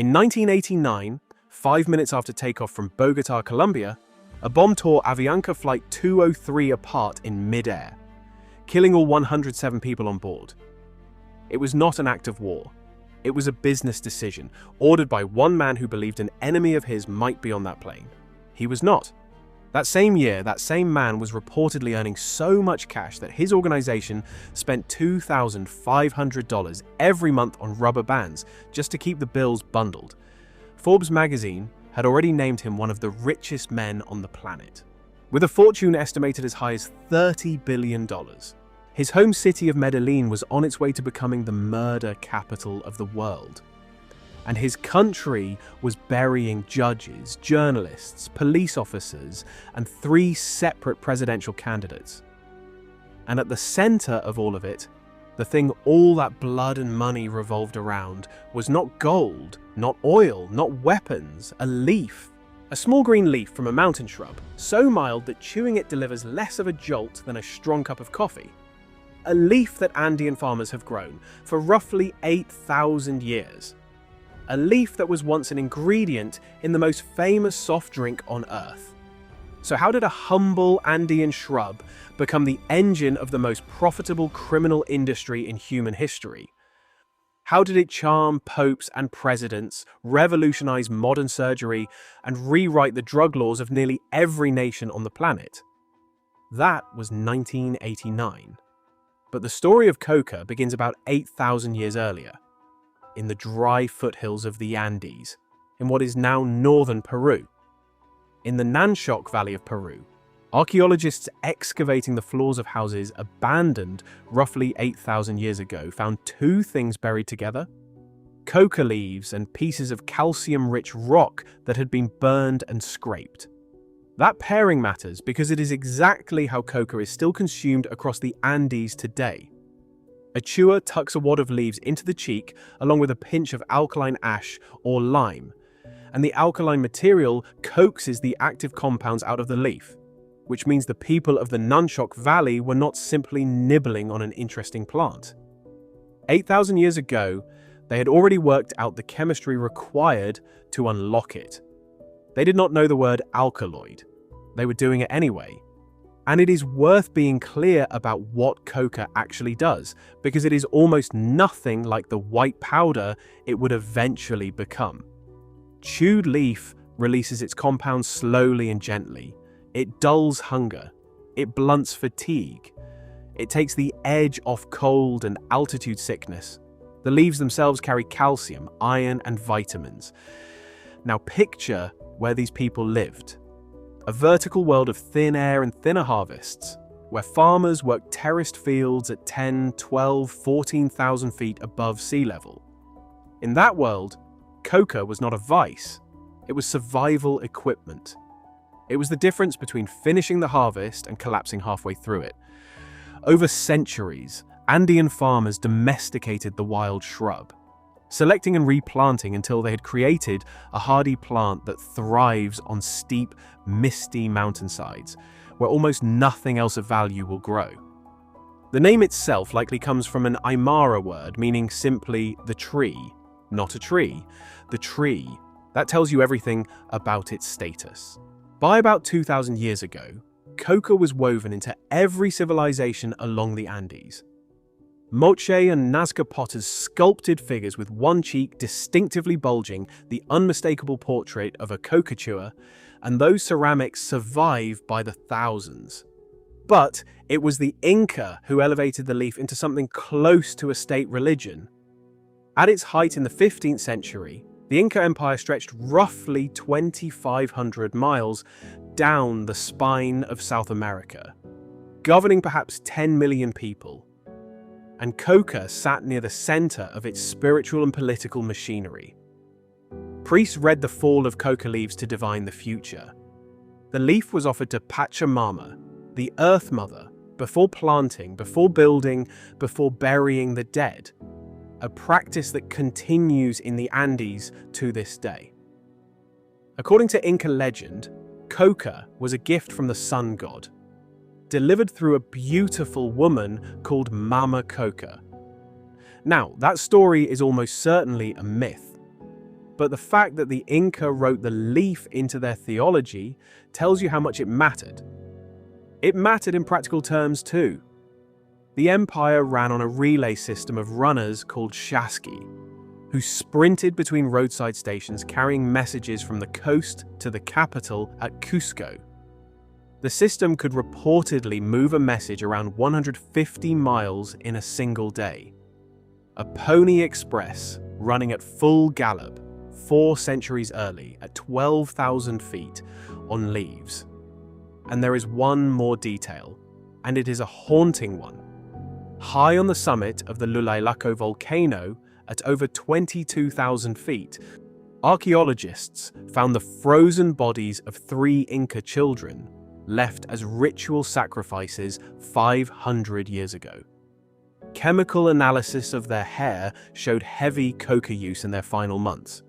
In 1989, 5 minutes after takeoff from Bogota, Colombia, a bomb tore Avianca Flight 203 apart in mid-air, killing all 107 people on board. It was not an act of war. It was a business decision, ordered by one man who believed an enemy of his might be on that plane. He was not. That same year, that same man was reportedly earning so much cash that his organization spent $2,500 every month on rubber bands just to keep the bills bundled. Forbes magazine had already named him one of the richest men on the planet, with a fortune estimated as high as $30 billion. His home city of Medellín was on its way to becoming the murder capital of the world. And his country was burying judges, journalists, police officers, and 3 separate presidential candidates. And at the center of all of it, the thing all that blood and money revolved around was not gold, not oil, not weapons, a leaf. A small green leaf from a mountain shrub, so mild that chewing it delivers less of a jolt than a strong cup of coffee. A leaf that Andean farmers have grown for roughly 8,000 years. A leaf that was once an ingredient in the most famous soft drink on Earth. So how did a humble Andean shrub become the engine of the most profitable criminal industry in human history? How did it charm popes and presidents, revolutionize modern surgery, and rewrite the drug laws of nearly every nation on the planet? That was 1989. But the story of coca begins about 8,000 years earlier, in the dry foothills of the Andes, in what is now northern Peru. In the Nanchoc Valley of Peru, archaeologists excavating the floors of houses abandoned roughly 8,000 years ago found 2 things buried together: coca leaves and pieces of calcium-rich rock that had been burned and scraped. That pairing matters because it is exactly how coca is still consumed across the Andes today. A chewer tucks a wad of leaves into the cheek along with a pinch of alkaline ash or lime, and the alkaline material coaxes the active compounds out of the leaf, which means the people of the Nanchoc Valley were not simply nibbling on an interesting plant. 8,000 years ago, they had already worked out the chemistry required to unlock it. They did not know the word alkaloid. They were doing it anyway. And it is worth being clear about what coca actually does, because it is almost nothing like the white powder it would eventually become. Chewed leaf releases its compounds slowly and gently. It dulls hunger. It blunts fatigue. It takes the edge off cold and altitude sickness. The leaves themselves carry calcium, iron, and vitamins. Now picture where these people lived. A vertical world of thin air and thinner harvests, where farmers worked terraced fields at 10, 12, 14,000 feet above sea level. In that world, coca was not a vice. It was survival equipment. It was the difference between finishing the harvest and collapsing halfway through it. Over centuries, Andean farmers domesticated the wild shrub, selecting and replanting until they had created a hardy plant that thrives on steep, misty mountainsides, where almost nothing else of value will grow. The name itself likely comes from an Aymara word meaning simply the tree, not a tree. The tree. That tells you everything about its status. By about 2,000 years ago, coca was woven into every civilization along the Andes. Moche and Nazca potters sculpted figures with one cheek distinctively bulging, the unmistakable portrait of a coca chewer, and those ceramics survive by the thousands. But it was the Inca who elevated the leaf into something close to a state religion. At its height in the 15th century, the Inca Empire stretched roughly 2,500 miles down the spine of South America, governing perhaps 10 million people. And coca sat near the center of its spiritual and political machinery. Priests read the fall of coca leaves to divine the future. The leaf was offered to Pachamama, the Earth Mother, before planting, before building, before burying the dead, a practice that continues in the Andes to this day. According to Inca legend, coca was a gift from the sun god, delivered through a beautiful woman called Mama Coca. Now, that story is almost certainly a myth, but the fact that the Inca wrote the leaf into their theology tells you how much it mattered. It mattered in practical terms too. The empire ran on a relay system of runners called shaski, who sprinted between roadside stations carrying messages from the coast to the capital at Cusco. The system could reportedly move a message around 150 miles in a single day. A pony express running at full gallop 4 centuries early at 12,000 feet on leaves. And there is one more detail, and it is a haunting one. High on the summit of the Lulailaco volcano at over 22,000 feet, archaeologists found the frozen bodies of 3 Inca children left as ritual sacrifices 500 years ago. Chemical analysis of their hair showed heavy coca use in their final months.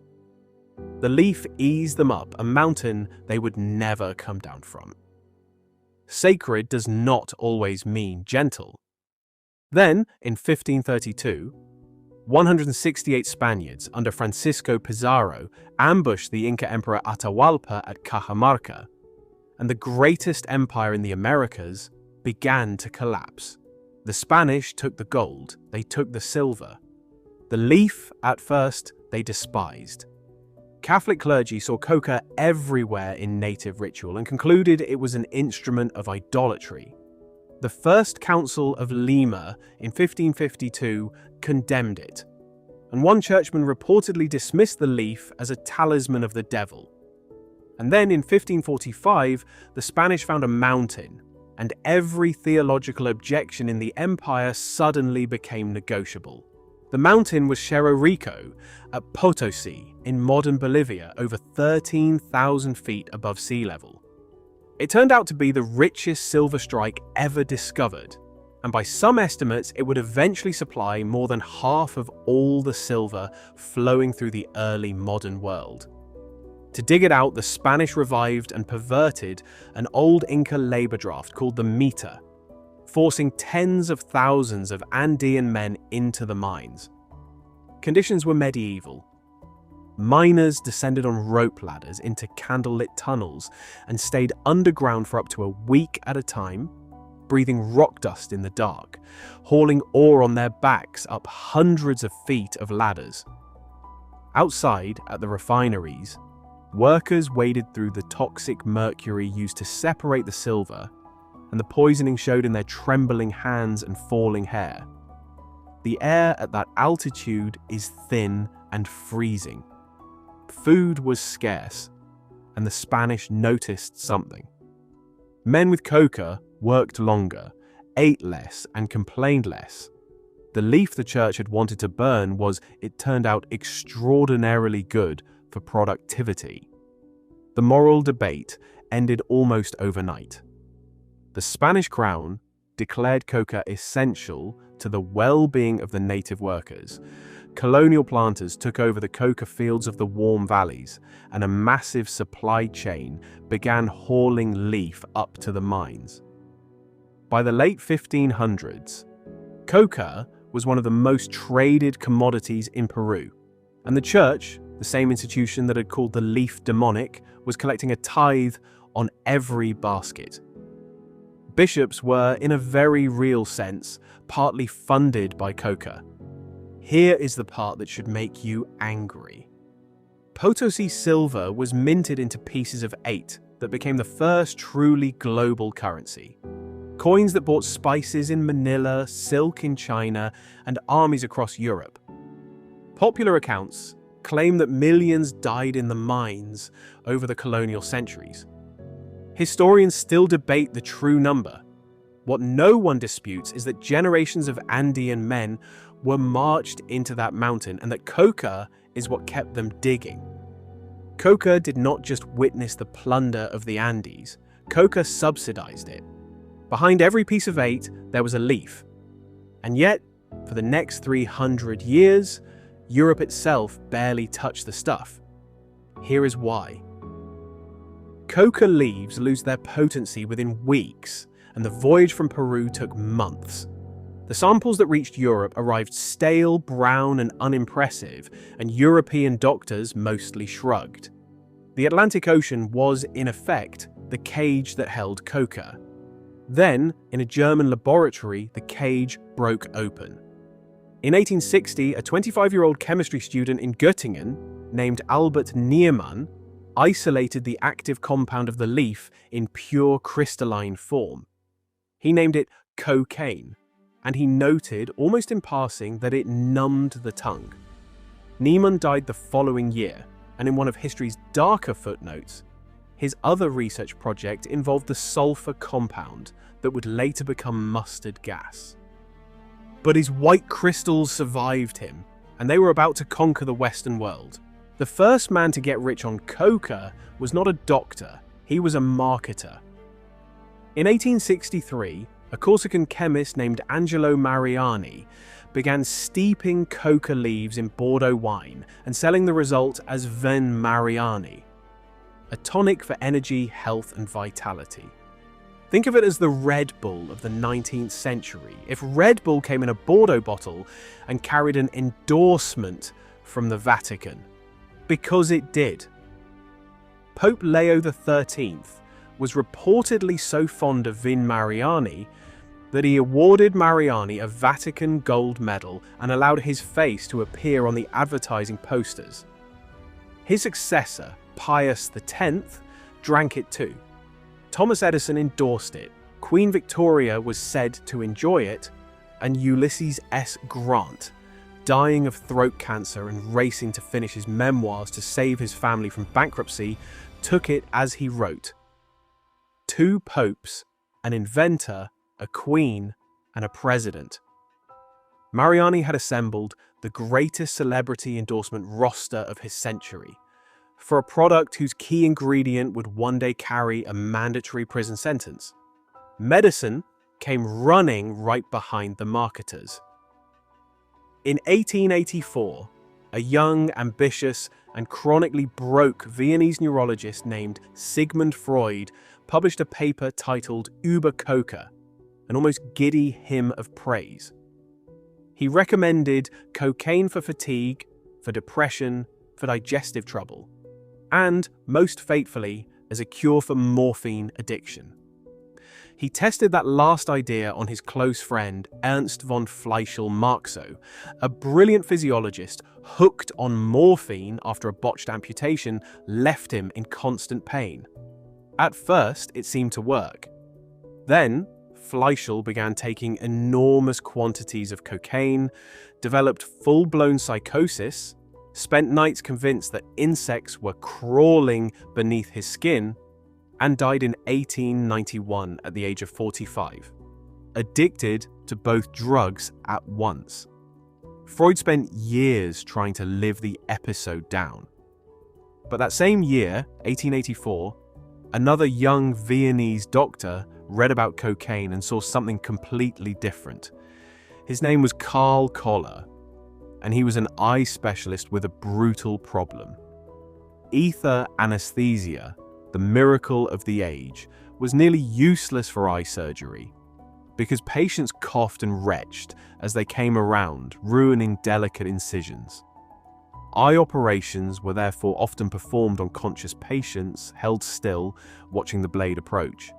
The leaf eased them up a mountain they would never come down from. Sacred does not always mean gentle. Then, in 1532, 168 Spaniards under Francisco Pizarro ambushed the Inca Emperor Atahualpa at Cajamarca, and the greatest empire in the Americas began to collapse. The Spanish took the gold, they took the silver. The leaf, at first, they despised. Catholic clergy saw coca everywhere in native ritual and concluded it was an instrument of idolatry. The First Council of Lima in 1552 condemned it, and one churchman reportedly dismissed the leaf as a talisman of the devil. And then in 1545, the Spanish found a mountain, and every theological objection in the empire suddenly became negotiable. The mountain was Cerro Rico at Potosi in modern Bolivia, over 13,000 feet above sea level. It turned out to be the richest silver strike ever discovered, and by some estimates it would eventually supply more than half of all the silver flowing through the early modern world. To dig it out, the Spanish revived and perverted an old Inca labor draft called the mita, forcing tens of thousands of Andean men into the mines. Conditions were medieval. Miners descended on rope ladders into candlelit tunnels and stayed underground for up to a week at a time, breathing rock dust in the dark, hauling ore on their backs up hundreds of feet of ladders. Outside, at the refineries, workers waded through the toxic mercury used to separate the silver, and the poisoning showed in their trembling hands and falling hair. The air at that altitude is thin and freezing. Food was scarce, and the Spanish noticed something. Men with coca worked longer, ate less, and complained less. The leaf the church had wanted to burn was, it turned out, extraordinarily good for productivity. The moral debate ended almost overnight. The Spanish crown declared coca essential to the well-being of the native workers. Colonial planters took over the coca fields of the warm valleys, and a massive supply chain began hauling leaf up to the mines. By the late 1500s, coca was one of the most traded commodities in Peru, and the church, the same institution that had called the leaf demonic, was collecting a tithe on every basket. Bishops were, in a very real sense, partly funded by coca. Here is the part that should make you angry. Potosi silver was minted into pieces of 8 that became the first truly global currency. Coins that bought spices in Manila, silk in China, and armies across Europe. Popular accounts claim that millions died in the mines over the colonial centuries. Historians still debate the true number. What no one disputes is that generations of Andean men were marched into that mountain, and that coca is what kept them digging. Coca did not just witness the plunder of the Andes, coca subsidized it. Behind every piece of 8, there was a leaf. And yet, for the next 300 years, Europe itself barely touched the stuff. Here is why. Coca leaves lose their potency within weeks, and the voyage from Peru took months. The samples that reached Europe arrived stale, brown, and unimpressive, and European doctors mostly shrugged. The Atlantic Ocean was, in effect, the cage that held coca. Then, in a German laboratory, the cage broke open. In 1860, a 25-year-old chemistry student in Göttingen, named Albert Niemann, isolated the active compound of the leaf in pure crystalline form. He named it cocaine, and he noted, almost in passing, that it numbed the tongue. Niemann died the following year, and in one of history's darker footnotes, his other research project involved the sulfur compound that would later become mustard gas. But his white crystals survived him, and they were about to conquer the Western world. The first man to get rich on coca was not a doctor, he was a marketer. In 1863, a Corsican chemist named Angelo Mariani began steeping coca leaves in Bordeaux wine and selling the result as vin Mariani, a tonic for energy, health, and vitality. Think of it as the Red Bull of the 19th century. If Red Bull came in a Bordeaux bottle and carried an endorsement from the Vatican, because it did. Pope Leo XIII was reportedly so fond of vin Mariani that he awarded Mariani a Vatican gold medal and allowed his face to appear on the advertising posters. His successor, Pius X, drank it too. Thomas Edison endorsed it, Queen Victoria was said to enjoy it, and Ulysses S. Grant, dying of throat cancer and racing to finish his memoirs to save his family from bankruptcy, took it as he wrote. 2 popes, an inventor, a queen, and a president. Mariani had assembled the greatest celebrity endorsement roster of his century for a product whose key ingredient would one day carry a mandatory prison sentence. Medicine came running right behind the marketers. In 1884, a young, ambitious, and chronically broke Viennese neurologist named Sigmund Freud published a paper titled Über Coca, an almost giddy hymn of praise. He recommended cocaine for fatigue, for depression, for digestive trouble, and, most fatefully, as a cure for morphine addiction. He tested that last idea on his close friend Ernst von Fleischl-Marxow, a brilliant physiologist hooked on morphine after a botched amputation left him in constant pain. At first, it seemed to work. Then, Fleischl began taking enormous quantities of cocaine, developed full-blown psychosis, spent nights convinced that insects were crawling beneath his skin, and died in 1891 at the age of 45, addicted to both drugs at once. Freud spent years trying to live the episode down. But that same year, 1884, another young Viennese doctor read about cocaine and saw something completely different. His name was Karl Koller, and he was an eye specialist with a brutal problem. Ether anesthesia, the miracle of the age, was nearly useless for eye surgery because patients coughed and retched as they came around, ruining delicate incisions. Eye operations were therefore often performed on conscious patients, held still, watching the blade approach.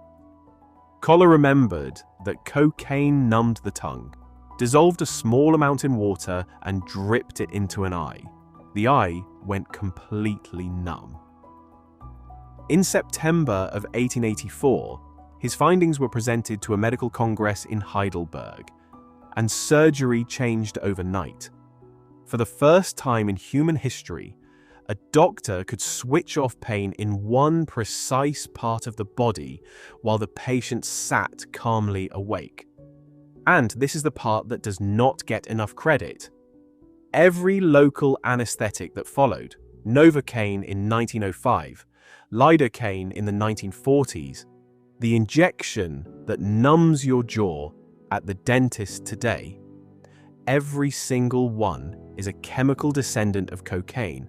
Koller remembered that cocaine numbed the tongue, dissolved a small amount in water, and dripped it into an eye. The eye went completely numb. In September of 1884, his findings were presented to a medical congress in Heidelberg, and surgery changed overnight. For the first time in human history, a doctor could switch off pain in one precise part of the body while the patient sat calmly awake. And this is the part that does not get enough credit. Every local anesthetic that followed, Novocaine in 1905, lidocaine in the 1940s, the injection that numbs your jaw at the dentist today, every single one is a chemical descendant of cocaine,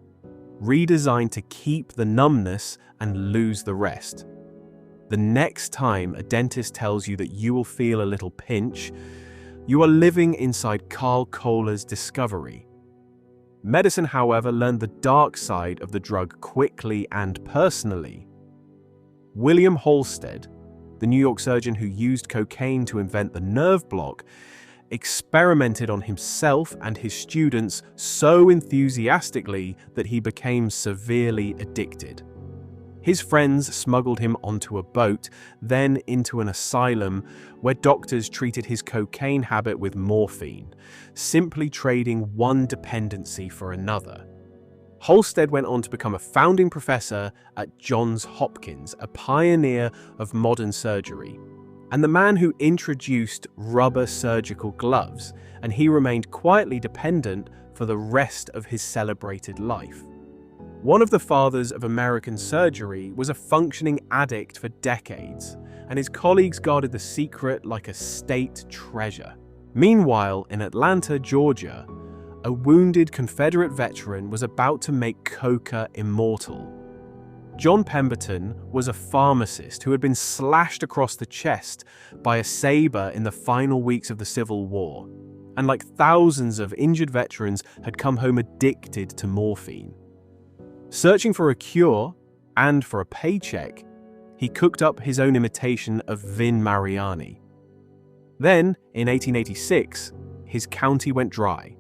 redesigned to keep the numbness and lose the rest. The next time a dentist tells you that you will feel a little pinch, You are living inside Coca-Cola's discovery. Medicine, however, learned the dark side of the drug quickly and personally. William Halsted, the New York surgeon who used cocaine to invent the nerve block, experimented on himself and his students so enthusiastically that he became severely addicted. His friends smuggled him onto a boat, then into an asylum where doctors treated his cocaine habit with morphine, simply trading one dependency for another. Halsted went on to become a founding professor at Johns Hopkins, a pioneer of modern surgery, and the man who introduced rubber surgical gloves, and he remained quietly dependent for the rest of his celebrated life. One of the fathers of American surgery was a functioning addict for decades, and his colleagues guarded the secret like a state treasure. Meanwhile, in Atlanta, Georgia, a wounded Confederate veteran was about to make coca immortal. John Pemberton was a pharmacist who had been slashed across the chest by a saber in the final weeks of the Civil War, and like thousands of injured veterans, had come home addicted to morphine. Searching for a cure and for a paycheck, he cooked up his own imitation of Vin Mariani. Then, in 1886, his county went dry,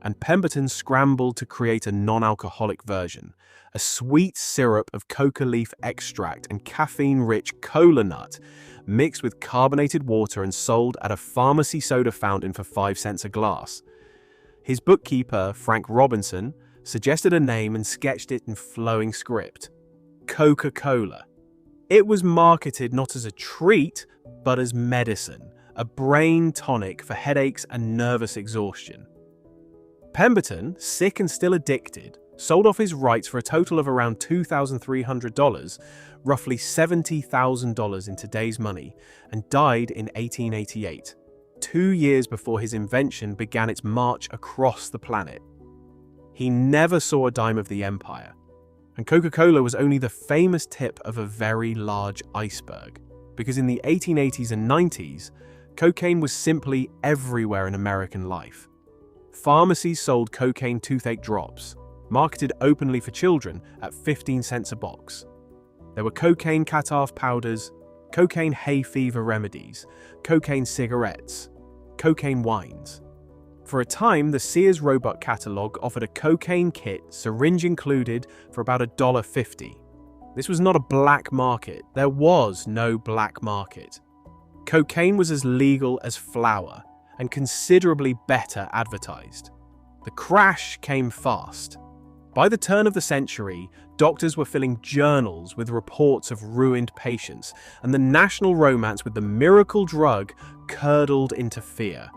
and Pemberton scrambled to create a non-alcoholic version, a sweet syrup of coca leaf extract and caffeine-rich cola nut mixed with carbonated water and sold at a pharmacy soda fountain for 5 cents a glass. His bookkeeper, Frank Robinson, suggested a name and sketched it in flowing script: Coca-Cola. It was marketed not as a treat, but as medicine, a brain tonic for headaches and nervous exhaustion. Pemberton, sick and still addicted, sold off his rights for a total of around $2,300, roughly $70,000 in today's money, and died in 1888, 2 years before his invention began its march across the planet. He never saw a dime of the empire, and Coca-Cola was only the famous tip of a very large iceberg, because in the 1880s and 90s, cocaine was simply everywhere in American life. Pharmacies sold cocaine toothache drops, marketed openly for children at 15 cents a box. There were cocaine catarrh powders, cocaine hay fever remedies, cocaine cigarettes, cocaine wines. For a time, the Sears Roebuck catalog offered a cocaine kit, syringe included, for about $1.50. This was not a black market. There was no black market. Cocaine was as legal as flour, and considerably better advertised. The crash came fast. By the turn of the century, doctors were filling journals with reports of ruined patients, and the national romance with the miracle drug curdled into fear.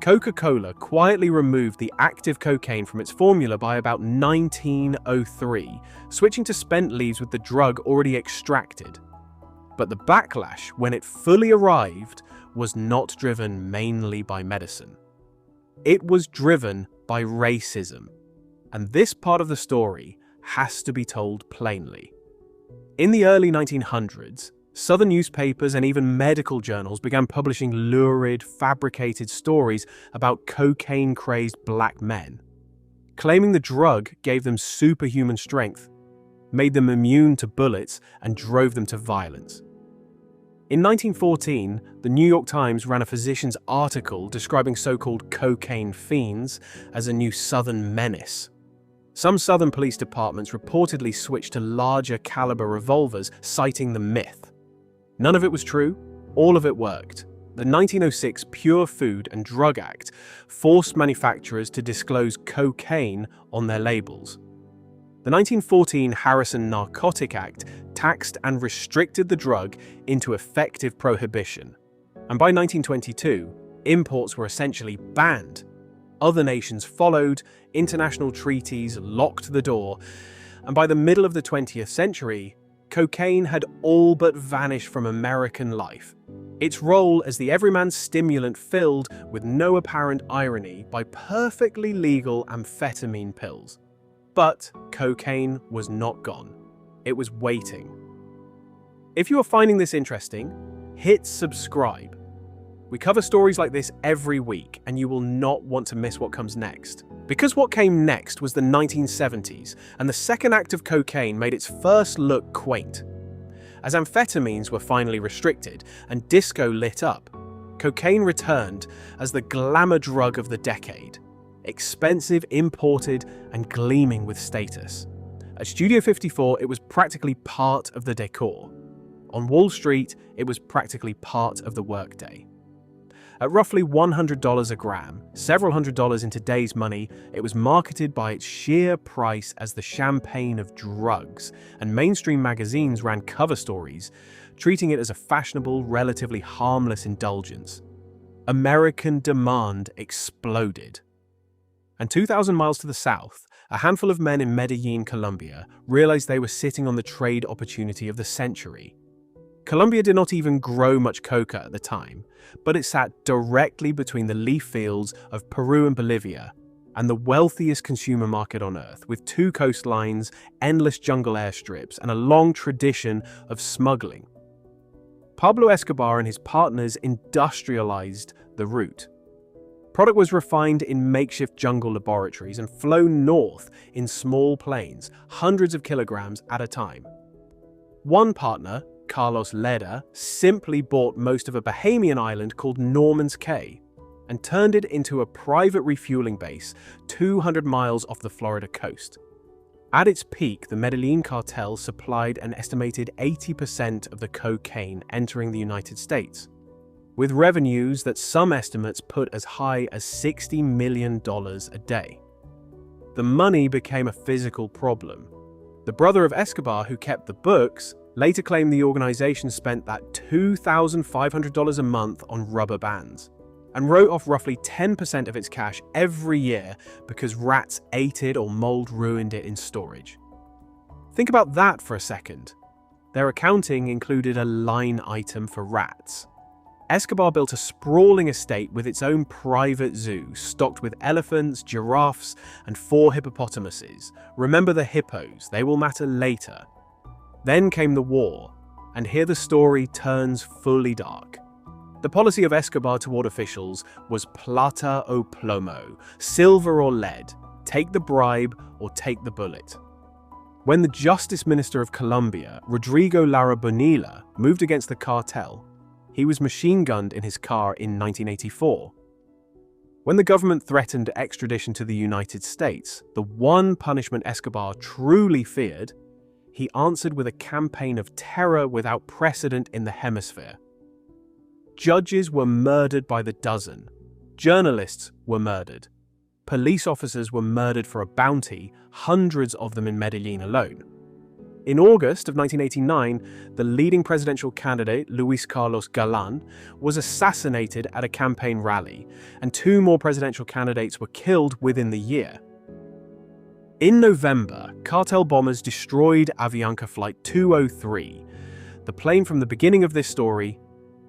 Coca-Cola quietly removed the active cocaine from its formula by about 1903, switching to spent leaves with the drug already extracted. But the backlash, when it fully arrived, was not driven mainly by medicine. It was driven by racism, and this part of the story has to be told plainly. In the early 1900s, Southern newspapers and even medical journals began publishing lurid, fabricated stories about cocaine-crazed black men, claiming the drug gave them superhuman strength, made them immune to bullets, and drove them to violence. In 1914, the New York Times ran a physician's article describing so-called cocaine fiends as a new Southern menace. Some Southern police departments reportedly switched to larger caliber revolvers, citing the myth. None of it was true, all of it worked. The 1906 Pure Food and Drug Act forced manufacturers to disclose cocaine on their labels. The 1914 Harrison Narcotic Act taxed and restricted the drug into effective prohibition. And by 1922, imports were essentially banned. Other nations followed, international treaties locked the door, and by the middle of the 20th century, cocaine had all but vanished from American life. Its role as the everyman stimulant filled, with no apparent irony, by perfectly legal amphetamine pills. But cocaine was not gone. It was waiting. If you are finding this interesting, hit subscribe. We cover stories like this every week, and you will not want to miss what comes next. Because what came next was the 1970s, and the second act of cocaine made its first look quaint. As amphetamines were finally restricted and disco lit up, cocaine returned as the glamour drug of the decade. Expensive, imported, and gleaming with status. At Studio 54, it was practically part of the decor. On Wall Street, it was practically part of the workday. At roughly $100 a gram, several $100s in today's money, it was marketed by its sheer price as the champagne of drugs, and mainstream magazines ran cover stories, treating it as a fashionable, relatively harmless indulgence. American demand exploded. And 2,000 miles to the south, a handful of men in Medellín, Colombia, realized they were sitting on the trade opportunity of the century. Colombia did not even grow much coca at the time, but it sat directly between the leaf fields of Peru and Bolivia and the wealthiest consumer market on earth, with 2 coastlines, endless jungle airstrips, and a long tradition of smuggling. Pablo Escobar and his partners industrialized the route. Product was refined in makeshift jungle laboratories and flown north in small planes, hundreds of kilograms at a time. One partner, Carlos Leda, simply bought most of a Bahamian island called Norman's Cay and turned it into a private refueling base 200 miles off the Florida coast. At its peak, the Medellín Cartel supplied an estimated 80% of the cocaine entering the United States, with revenues that some estimates put as high as $60 million a day. The money became a physical problem. The brother of Escobar, who kept the books, later claimed the organization spent that $2,500 a month on rubber bands and wrote off roughly 10% of its cash every year because rats ate it or mold ruined it in storage. Think about that for a second. Their accounting included a line item for rats. Escobar built a sprawling estate with its own private zoo, stocked with elephants, giraffes, and 4 hippopotamuses. Remember the hippos, they will matter later. Then came the war, and here the story turns fully dark. The policy of Escobar toward officials was plata o plomo, silver or lead, take the bribe or take the bullet. When the Justice Minister of Colombia, Rodrigo Lara Bonilla, moved against the cartel, he was machine-gunned in his car in 1984. When the government threatened extradition to the United States, the one punishment Escobar truly feared, he answered with a campaign of terror without precedent in the hemisphere. Judges were murdered by the dozen. Journalists were murdered. Police officers were murdered for a bounty, hundreds of them in Medellín alone. In August of 1989, the leading presidential candidate, Luis Carlos Galán, was assassinated at a campaign rally, and 2 more presidential candidates were killed within the year. In November, cartel bombers destroyed Avianca Flight 203, the plane from the beginning of this story,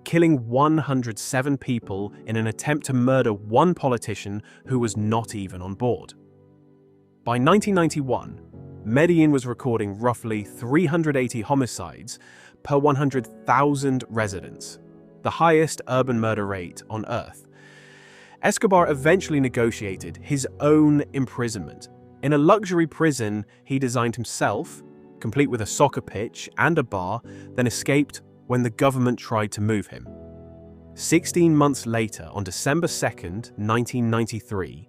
killing 107 people in an attempt to murder one politician who was not even on board. By 1991, Medellín was recording roughly 380 homicides per 100,000 residents, the highest urban murder rate on Earth. Escobar eventually negotiated his own imprisonment. In a luxury prison he designed himself, complete with a soccer pitch and a bar, then escaped when the government tried to move him. 16 months later, on December 2nd, 1993,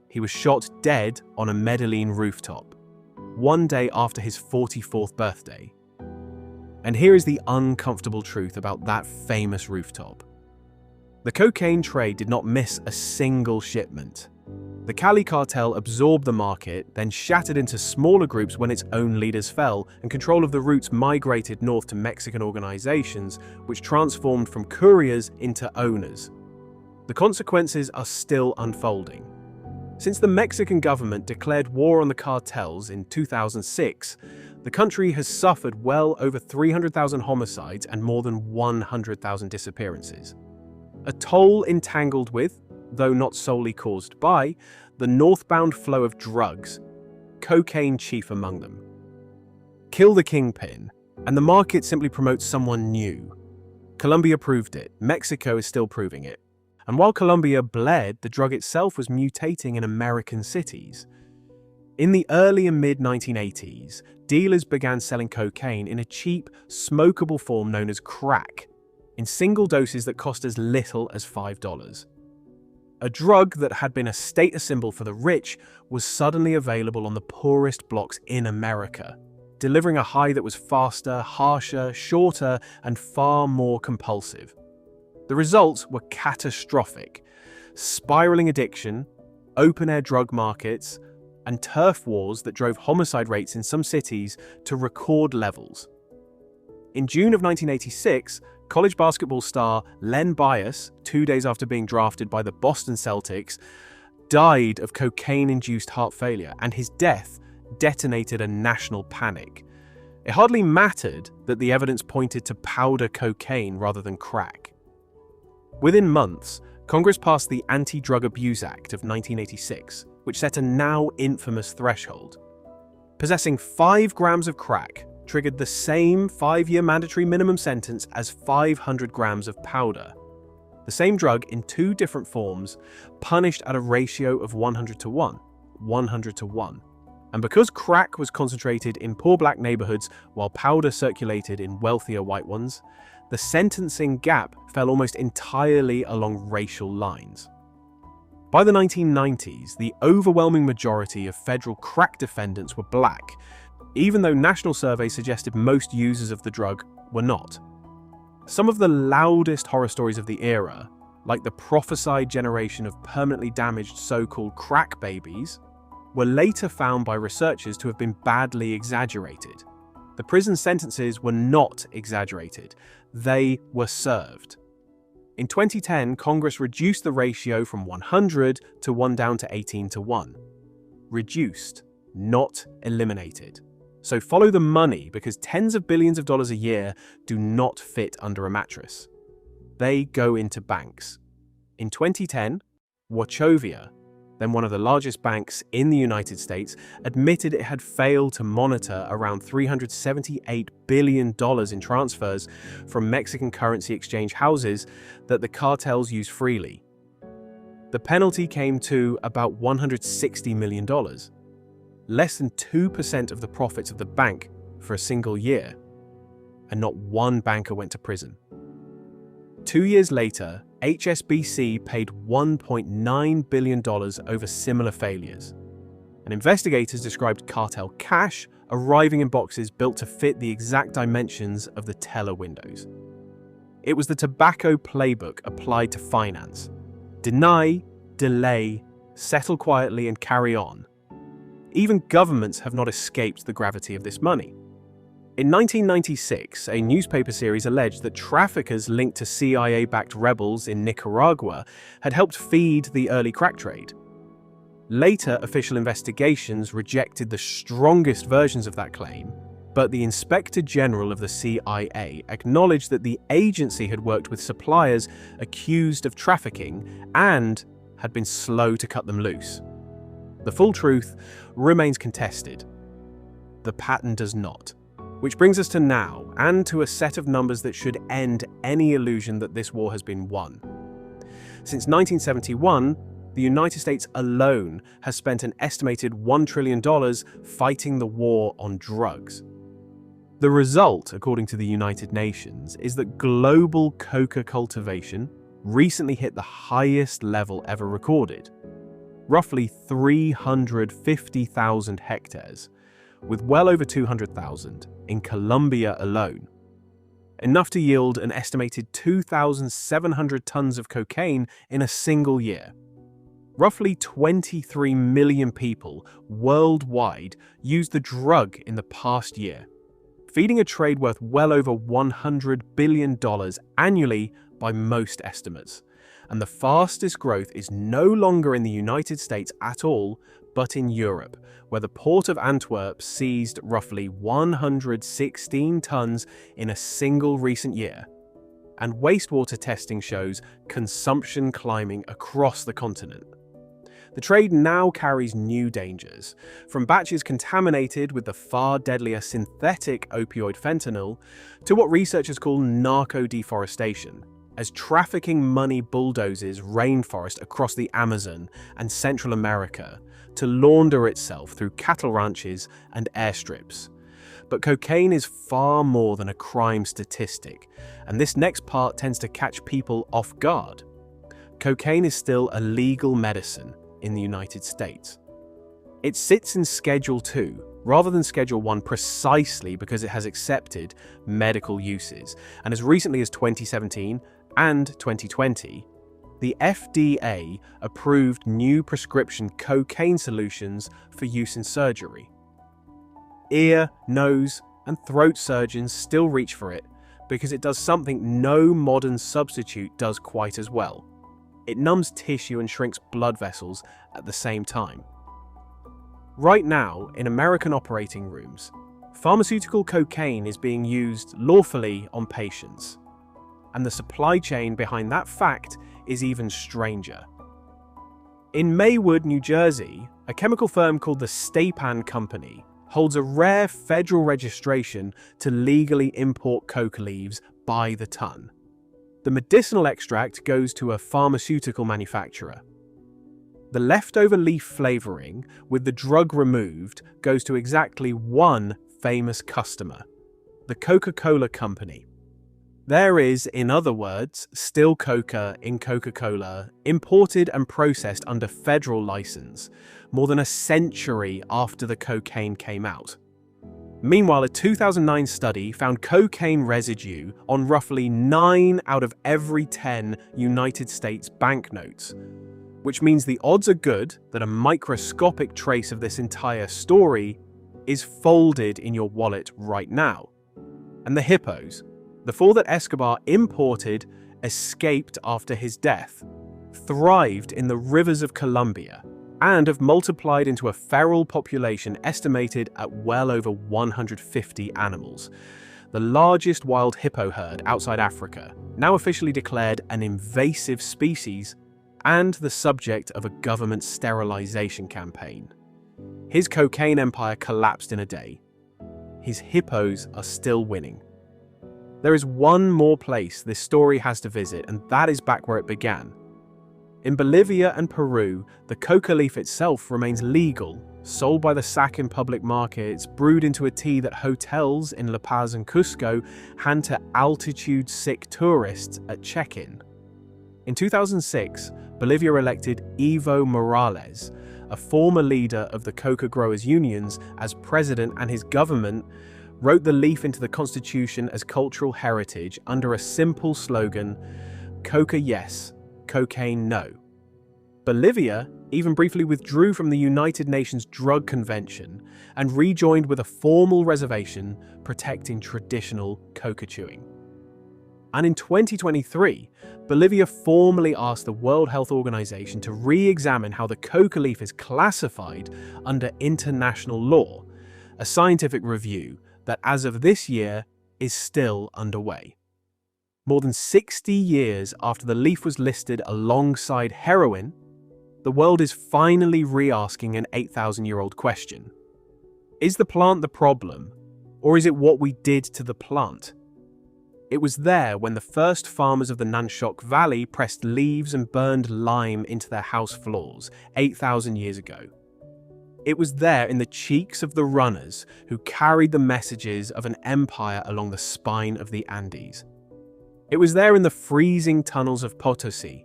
he was shot dead on a Medellín rooftop, one day after his 44th birthday. And here is the uncomfortable truth about that famous rooftop. The cocaine trade did not miss a single shipment. The Cali cartel absorbed the market, then shattered into smaller groups when its own leaders fell, and control of the routes migrated north to Mexican organizations, which transformed from couriers into owners. The consequences are still unfolding. Since the Mexican government declared war on the cartels in 2006, the country has suffered well over 300,000 homicides and more than 100,000 disappearances. A toll entangled with, though not solely caused by, the northbound flow of drugs, cocaine chief among them. Kill the kingpin, and the market simply promotes someone new. Colombia proved it. Mexico is still proving it. And while Colombia bled, the drug itself was mutating in American cities. In the early and mid-1980s, dealers began selling cocaine in a cheap, smokable form known as crack, in single doses that cost as little as $5. A drug that had been a status symbol for the rich was suddenly available on the poorest blocks in America, delivering a high that was faster, harsher, shorter, and far more compulsive. The results were catastrophic: spiraling addiction, open-air drug markets, and turf wars that drove homicide rates in some cities to record levels. In June of 1986, college basketball star Len Bias, 2 days after being drafted by the Boston Celtics, died of cocaine-induced heart failure, and his death detonated a national panic. It hardly mattered that the evidence pointed to powder cocaine rather than crack. Within months, Congress passed the Anti-Drug Abuse Act of 1986, which set a now infamous threshold. Possessing 5 grams of crack triggered the same 5-year mandatory minimum sentence as 500 grams of powder. The same drug in 2 different forms, punished at a ratio of 100 to 1. 100 to 1. And because crack was concentrated in poor black neighborhoods while powder circulated in wealthier white ones, the sentencing gap fell almost entirely along racial lines. By the 1990s, the overwhelming majority of federal crack defendants were black, even though national surveys suggested most users of the drug were not. Some of the loudest horror stories of the era, like the prophesied generation of permanently damaged so-called crack babies, were later found by researchers to have been badly exaggerated. The prison sentences were not exaggerated, they were served. In 2010, Congress reduced the ratio from 100 to 1 down to 18 to 1. Reduced, not eliminated. So follow the money, because tens of billions of dollars a year do not fit under a mattress. They go into banks. In 2010, Wachovia, then one of the largest banks in the United States, admitted it had failed to monitor around $378 billion in transfers from Mexican currency exchange houses that the cartels use freely. The penalty came to about $160 million, less than 2% of the profits of the bank for a single year, and not one banker went to prison. 2 years later, HSBC paid $1.9 billion over similar failures, and investigators described cartel cash arriving in boxes built to fit the exact dimensions of the teller windows. It was the tobacco playbook applied to finance: deny, delay, settle quietly, and carry on. Even governments have not escaped the gravity of this money. In 1996, a newspaper series alleged that traffickers linked to CIA-backed rebels in Nicaragua had helped feed the early crack trade. Later, official investigations rejected the strongest versions of that claim, but the Inspector General of the CIA acknowledged that the agency had worked with suppliers accused of trafficking and had been slow to cut them loose. The full truth remains contested. The pattern does not. Which brings us to now, and to a set of numbers that should end any illusion that this war has been won. Since 1971, the United States alone has spent an estimated $1 trillion fighting the war on drugs. The result, according to the United Nations, is that global coca cultivation recently hit the highest level ever recorded, roughly 350,000 hectares, with well over 200,000 in Colombia alone. Enough to yield an estimated 2,700 tons of cocaine in a single year. Roughly 23 million people worldwide used the drug in the past year, feeding a trade worth well over $100 billion annually by most estimates. And the fastest growth is no longer in the United States at all, but in Europe, where the port of Antwerp seized roughly 116 tons in a single recent year. And wastewater testing shows consumption climbing across the continent. The trade now carries new dangers, from batches contaminated with the far deadlier synthetic opioid fentanyl to what researchers call narco-deforestation, as trafficking money bulldozes rainforest across the Amazon and Central America to launder itself through cattle ranches and airstrips. But cocaine is far more than a crime statistic, and this next part tends to catch people off guard. Cocaine is still a legal medicine in the United States. It sits in Schedule 2 rather than Schedule 1 precisely because it has accepted medical uses, and as recently as 2017 and 2020, the FDA approved new prescription cocaine solutions for use in surgery. Ear, nose, and throat surgeons still reach for it because it does something no modern substitute does quite as well. It numbs tissue and shrinks blood vessels at the same time. Right now, in American operating rooms, pharmaceutical cocaine is being used lawfully on patients. And the supply chain behind that fact is even stranger. In Maywood, New Jersey, a chemical firm called the Stapan Company holds a rare federal registration to legally import coca leaves by the ton. The medicinal extract goes to a pharmaceutical manufacturer. The leftover leaf flavoring, with the drug removed, goes to exactly one famous customer, the Coca-Cola Company. There is, in other words, still coca in Coca-Cola, imported and processed under federal license, more than a century after the cocaine came out. Meanwhile, a 2009 study found cocaine residue on roughly 9 out of every 10 United States banknotes, which means the odds are good that a microscopic trace of this entire story is folded in your wallet right now. And the hippos, the 4 that Escobar imported, escaped after his death, thrived in the rivers of Colombia, and have multiplied into a feral population estimated at well over 150 animals. The largest wild hippo herd outside Africa, now officially declared an invasive species and the subject of a government sterilization campaign. His cocaine empire collapsed in a day. His hippos are still winning. There is one more place this story has to visit, and that is back where it began. In Bolivia and Peru, the coca leaf itself remains legal, sold by the sack in public markets, brewed into a tea that hotels in La Paz and Cusco hand to altitude-sick tourists at check-in. In 2006, Bolivia elected Evo Morales, a former leader of the coca growers' unions, as president, and his government wrote the leaf into the constitution as cultural heritage under a simple slogan, "Coca yes, cocaine no." Bolivia even briefly withdrew from the United Nations Drug Convention and rejoined with a formal reservation protecting traditional coca chewing. And in 2023, Bolivia formally asked the World Health Organization to re-examine how the coca leaf is classified under international law, a scientific review that as of this year is still underway. More than 60 years after the leaf was listed alongside heroin, the world is finally re-asking an 8,000-year-old question. Is the plant the problem, or is it what we did to the plant? It was there when the first farmers of the Nanshok Valley pressed leaves and burned lime into their house floors 8,000 years ago. It was there in the cheeks of the runners who carried the messages of an empire along the spine of the Andes. It was there in the freezing tunnels of Potosi,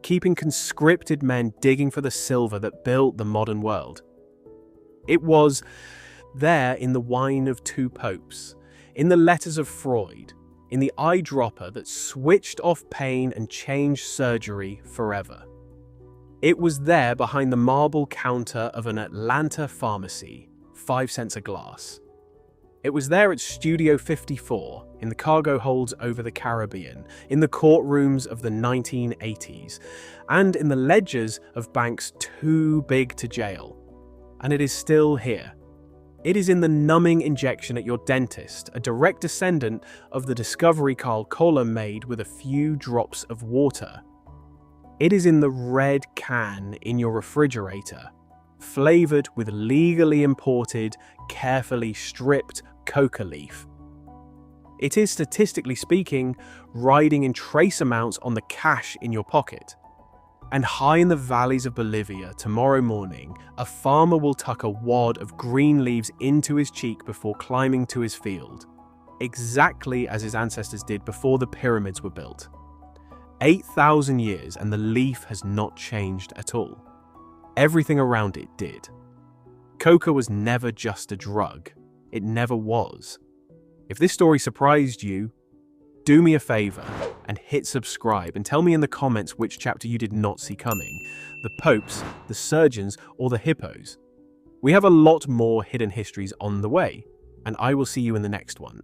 keeping conscripted men digging for the silver that built the modern world. It was there in the wine of 2 popes, in the letters of Freud, in the eyedropper that switched off pain and changed surgery forever. It was there behind the marble counter of an Atlanta pharmacy, 5 cents a glass. It was there at Studio 54, in the cargo holds over the Caribbean, in the courtrooms of the 1980s, and in the ledgers of banks too big to jail. And it is still here. It is in the numbing injection at your dentist, a direct descendant of the discovery Coca-Cola made with a few drops of water. It is in the red can in your refrigerator, flavored with legally imported, carefully stripped coca leaf. It is, statistically speaking, riding in trace amounts on the cash in your pocket. And high in the valleys of Bolivia, tomorrow morning, a farmer will tuck a wad of green leaves into his cheek before climbing to his field, exactly as his ancestors did before the pyramids were built. 8,000 years and the leaf has not changed at all. Everything around it did. Coca was never just a drug. It never was. If this story surprised you, do me a favor and hit subscribe and tell me in the comments which chapter you did not see coming. The popes, the surgeons, or the hippos. We have a lot more hidden histories on the way, and I will see you in the next one.